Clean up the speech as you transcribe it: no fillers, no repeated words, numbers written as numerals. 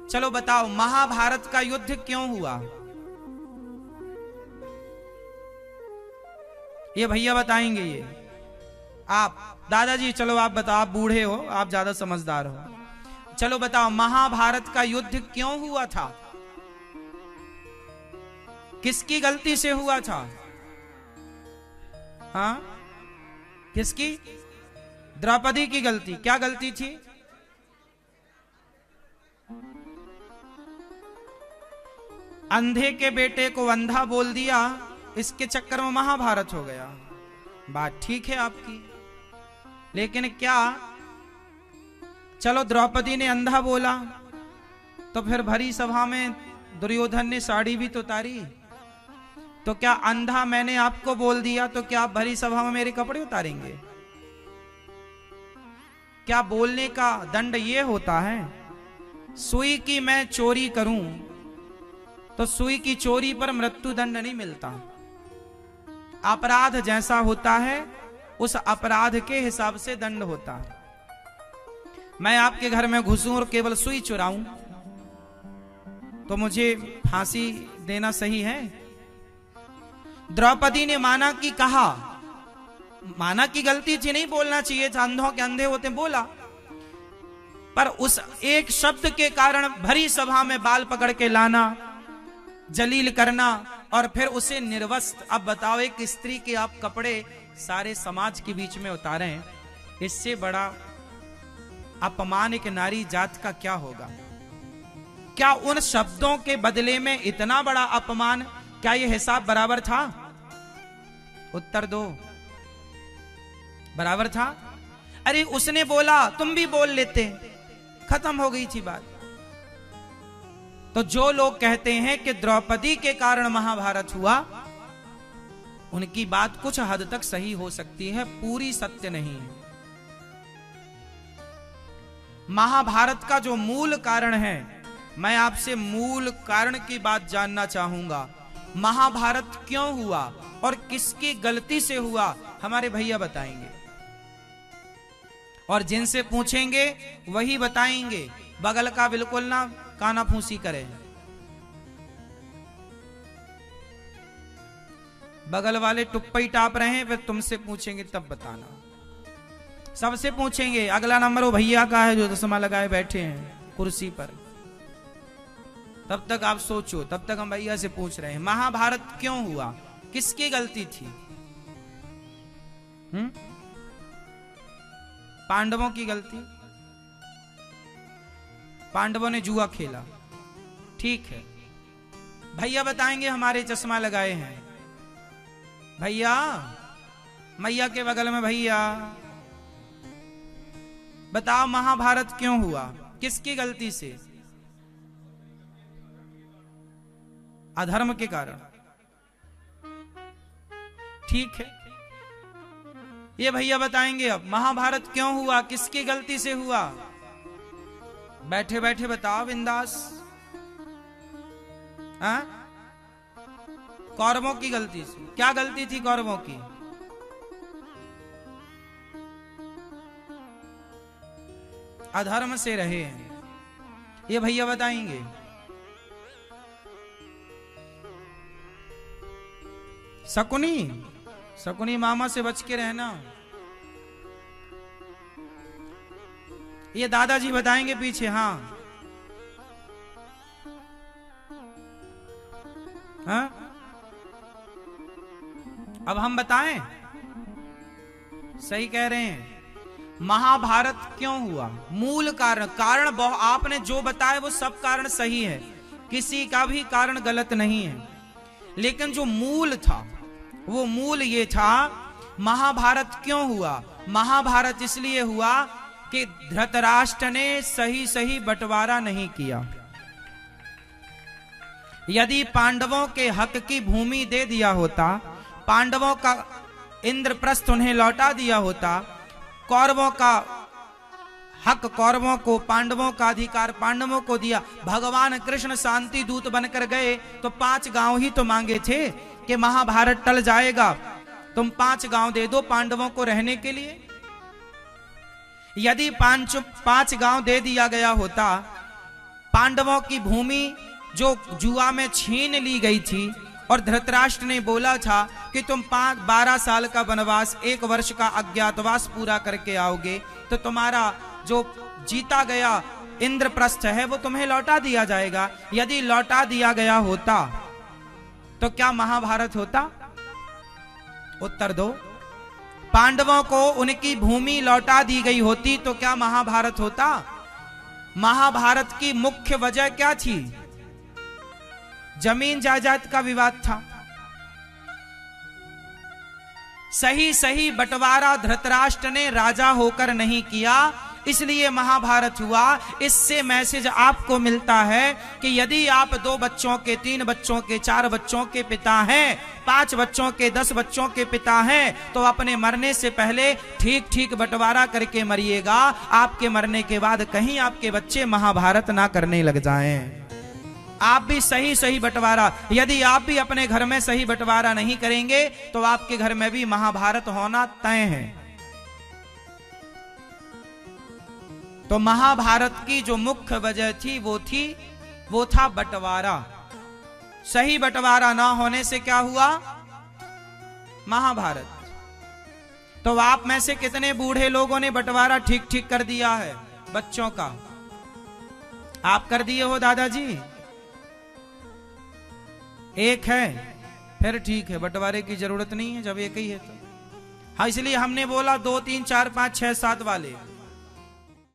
चलो बताओ, महाभारत का युद्ध क्यों हुआ? ये भैया बताएंगे। ये आप दादाजी, चलो आप बताओ, आप बूढ़े हो, आप ज्यादा समझदार हो। चलो बताओ, महाभारत का युद्ध क्यों हुआ था? किसकी गलती से हुआ था? हाँ, किसकी? द्रौपदी की गलती। क्या गलती थी? अंधे के बेटे को अंधा बोल दिया, इसके चक्कर में महाभारत हो गया। बात ठीक है आपकी, लेकिन क्या, चलो द्रौपदी ने अंधा बोला तो फिर भरी सभा में दुर्योधन ने साड़ी भी तो उतारी। तो क्या अंधा मैंने आपको बोल दिया तो क्या आप भरी सभा में मेरे कपड़े उतारेंगे? क्या बोलने का दंड ये होता है? सुई की मैं चोरी करूं तो सुई की चोरी पर मृत्यु दंड नहीं मिलता। अपराध जैसा होता है उस अपराध के हिसाब से दंड होता है। मैं आपके घर में घुसूं और केवल सुई चुराऊं तो मुझे फांसी देना सही है? द्रौपदी ने माना कि कहा, माना कि गलती थी, नहीं बोलना चाहिए था, अंधों के अंधे होते, बोला, पर उस एक शब्द के कारण भरी सभा में बाल पकड़ के लाना, जलील करना और फिर उसे निर्वस्त्र। अब बताओ, एक स्त्री के आप कपड़े सारे समाज के बीच में उतारे हैं, इससे बड़ा अपमान एक नारी जात का क्या होगा? क्या उन शब्दों के बदले में इतना बड़ा अपमान, क्या यह हिसाब बराबर था? उत्तर दो, बराबर था? अरे उसने बोला, तुम भी बोल लेते, खत्म हो गई थी बात। तो जो लोग कहते हैं कि द्रौपदी के कारण महाभारत हुआ, उनकी बात कुछ हद तक सही हो सकती है, पूरी सत्य नहीं है। महाभारत का जो मूल कारण है, मैं आपसे मूल कारण की बात जानना चाहूंगा। महाभारत क्यों हुआ और किसकी गलती से हुआ, हमारे भैया बताएंगे, और जिनसे पूछेंगे वही बताएंगे। बगल का बिल्कुल ना काना फूसी करे। बगल वाले टुप्पी टाप रहे हैं, फिर तुमसे पूछेंगे तब बताना। सबसे पूछेंगे। अगला नंबर वो भैया का है जो चश्मा लगाए बैठे हैं कुर्सी पर। तब तक आप सोचो, तब तक हम भैया से पूछ रहे हैं महाभारत क्यों हुआ, किसकी गलती थी? पांडवों की गलती। पांडवों ने जुआ खेला, ठीक है। भैया बताएंगे, हमारे चश्मा लगाए हैं भैया, मैया के बगल में भैया, बताओ महाभारत क्यों हुआ, किसकी गलती से? अधर्म के कारण, ठीक है। ये भैया बताएंगे अब महाभारत क्यों हुआ, किसकी गलती से हुआ? बैठे बैठे बताओ बिंदास। कौरवों की गलती से। क्या गलती थी कौरवों की? अधर्म से रहे हैं, ये भैया बताएंगे। शकुनी मामा से बच के रहना, ये दादाजी बताएंगे पीछे। हाँ, हाँ? अब हम बताएं? सही कह रहे हैं। महाभारत क्यों हुआ, मूल कारण आपने जो बताया वो सब कारण सही है, किसी का भी कारण गलत नहीं है, लेकिन जो मूल था वो मूल ये था, महाभारत क्यों हुआ? महाभारत इसलिए हुआ कि धृतराष्ट्र ने सही बंटवारा नहीं किया। यदि पांडवों के हक की भूमि दे दिया होता, पांडवों का इंद्रप्रस्थ उन्हें लौटा दिया होता, कौरवों का हक कौरवों को, पांडवों का अधिकार पांडवों को दिया। भगवान कृष्ण शांति दूत बनकर गए तो 5 गांव ही तो मांगे थे कि महाभारत टल जाएगा, तुम 5 गांव दे दो पांडवों को रहने के लिए। यदि 5 गांव दे दिया गया होता, पांडवों की भूमि जो जुआ में छीन ली गई थी, और धृतराष्ट्र ने बोला था कि तुम 12 साल का वनवास, 1 वर्ष का अज्ञातवास पूरा करके आओगे तो तुम्हारा जो जीता गया इंद्रप्रस्थ है वो तुम्हें लौटा दिया जाएगा। यदि लौटा दिया गया होता तो क्या महाभारत होता? उत्तर दो। पांडवों को उनकी भूमि लौटा दी गई होती तो क्या महाभारत होता? महाभारत की मुख्य वजह क्या थी? जमीन जायदाद का विवाद था। सही सही बंटवारा धृतराष्ट्र ने राजा होकर नहीं किया, इसलिए महाभारत हुआ। इससे मैसेज आपको मिलता है कि यदि आप 2 बच्चों के, 3 बच्चों के, 4 बच्चों के पिता हैं, 5 बच्चों के, 10 बच्चों के पिता हैं, तो अपने मरने से पहले ठीक ठीक बंटवारा करके मरिएगा। आपके मरने के बाद कहीं आपके बच्चे महाभारत ना करने लग जाएं। आप भी सही सही बंटवारा, यदि आप भी अपने घर में सही बंटवारा नहीं करेंगे तो आपके घर में भी महाभारत होना तय है। तो महाभारत की जो मुख्य वजह थी वो था बंटवारा। सही बंटवारा ना होने से क्या हुआ? महाभारत। तो आप में से कितने बूढ़े लोगों ने बंटवारा ठीक ठीक कर दिया है बच्चों का? आप कर दिए हो दादाजी? एक है, फिर ठीक है, बंटवारे की जरूरत नहीं है जब एक ही है तो। हाँ, इसलिए हमने बोला 2, 3, 4, 5, 6, 7 वाले।